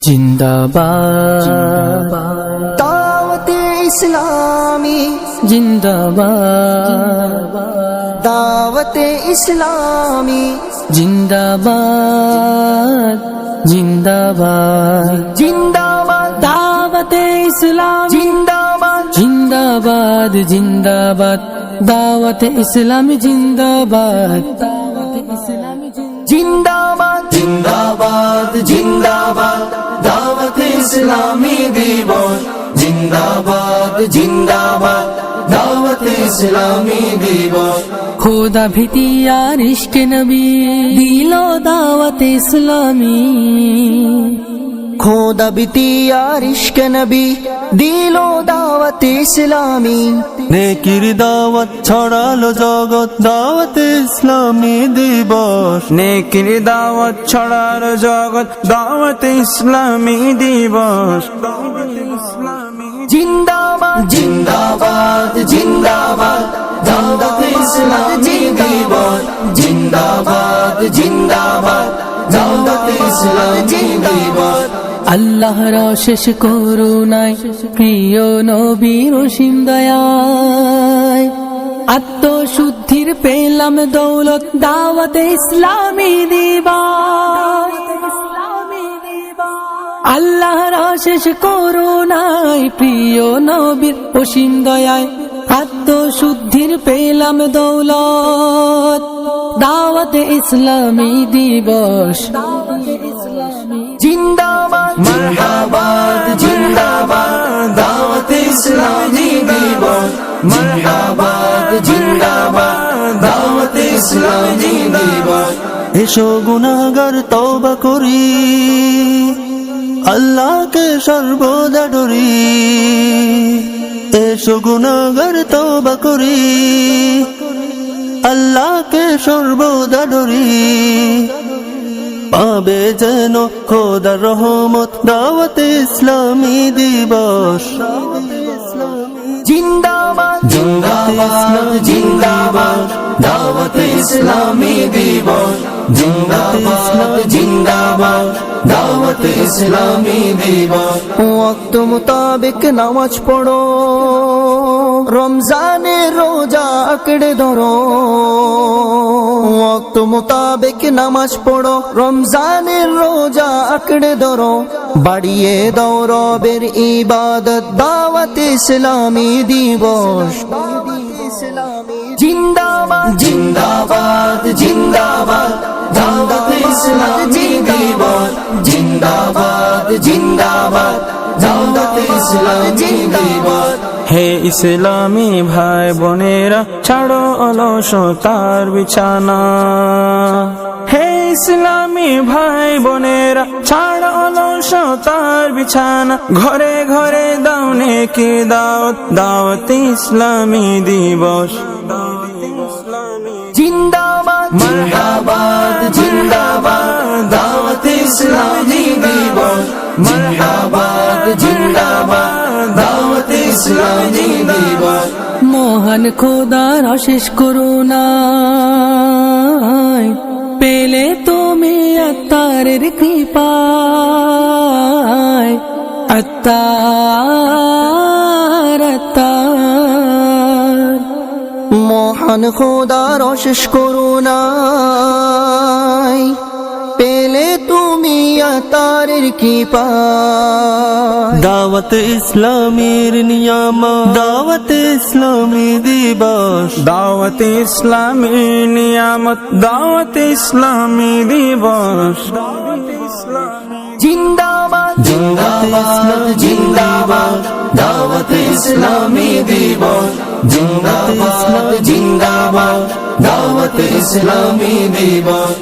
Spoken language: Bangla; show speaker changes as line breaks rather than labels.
জিন্দাবাদ
দাওয়াতে ইসলামী
জিন্দাবাদ
দাওয়াতে ইসলামী
জিন্দাবাদ জিন্দাবাদ
জিন্দাবাদ
দাওয়াতে ইসলাম
জিন্দাবাদ
জিন্দাবাদ জিন্দাবাদ দাওয়াতে ইসলাম জিন্দাবাদ
জিন্দাবাদ জিন্দাবাদ জিন্দাবাদ দাওয়াতে ইসলামী দিবস জিন্দাবাদ জিন্দাবাদ দাওয়াতে ইসলামী দিবস
খোদা ভীতি আর ইশকে নবী দিল দাওয়াতে ইসলামী
খোদা ভীতি আর ইশকে নবী দিল দাওয়াতে ইসলামী
নেকির দাওয়াত ছড়ালো জগৎ দাওয়াতে ইসলামী দিবস নেকির দাওয়াত ছড়ালো জগৎ দাওয়াতে ইসলামী দিবস
জিন্দাবাদ জিন্দাবাদ জিন্দাবাদ দাওয়াতে ইসলামী দিবস জিন্দাবাদ জিন্দাবাদ দাওয়াতে ইসলামী দিবস
আল্লাহর অশেষ করুণায় প্রিয় নবীর অসীম দয়ায় আত্মশুদ্ধির পেলাম দৌলত দাওয়াতে ইসলামী দিবস আল্লাহর অশেষ করুণায় প্রিয় নবীর অসীম দয়ায় আত্মশুদ্ধির পেলাম দৌলত দাওয়াতে ইসলামী দিবস
জিন্দাবাদ মারহাবাদ জিন্দাবাদ দাওয়াতে ইসলামী দিবস মারহাবাদ জিন্দাবাদ দাওয়াতে ইসলামী দিবস
এসো গুনাহগার তওবা করি আল্লাহকে সর্বদা ডরি এসো গুনাহগার তওবা করি আল্লাহকে সর্বদা ডরি পাবে যেন খোদার রহমত দাওয়াতে ইসলামী দিবস
জিন্দাবাদ জিন্দাবাদ জিন্দাবাদ দাওয়াতে ইসলামী দিবস জিন্দাবাদ জিন্দাবাদ দাওয়াতে ইসলামী দিবস ওয়াক্ত মোতাবেক নামাজ পড়ো রমজানের রোজা আঁকড়ে ধরো ওয়াক্ত মোতাবেক নামাজ পড়ো রমজানের রোজা আঁকড়ে ধরো বাড়িয়ে দাও রবের ইবাদত দাওয়াতে ইসলামী দিবস জিন্দাবাদ জিন্দাবাদ জিন্দাবাদ দাওয়াতে ইসলামী দিবস জিন্দাবাদ জিন্দাবাদ দাওয়াতে ইসলামী দিবস
হে ইসলামী ভাই বোনেরা ছাড়ো অলসতার বিছানা হে ইসলামী ভাই বোনেরা ছাড়ো অলসতার বিছানা ঘরে ঘরে দাও নেকি দাওয়াত দাওয়াতে ইসলামী দিবস
জিন্দাবাদ মারহাবাদ জিন্দাবাদ দাওয়াতে ইসলামী দিবস মারহাবাদ জিন্দাবাদ দাওয়াতে ইসলামী দিবস
মহান খোদার অশেষ করুণায় পেলে তুমি আত্মারের কৃপায় আত্মার
মহান খোদার অশেষ করুণায় পেলে তুমি আতারের কৃপা
দাওয়াতে ইসলামীর নিয়ামত দাওয়াতে ইসলামী দিবস দাওয়াতে ইসলামী নিয়ামত দাওয়াতে ইসলামী দিবস
জিন্দাবাদ জিন্দাবাদ জিন্দাবাদ দাওয়াতে ইসলামী দিবস জিন্দাবাদ জিন্দাবাদ দাওয়াতে ইসলামী দিবস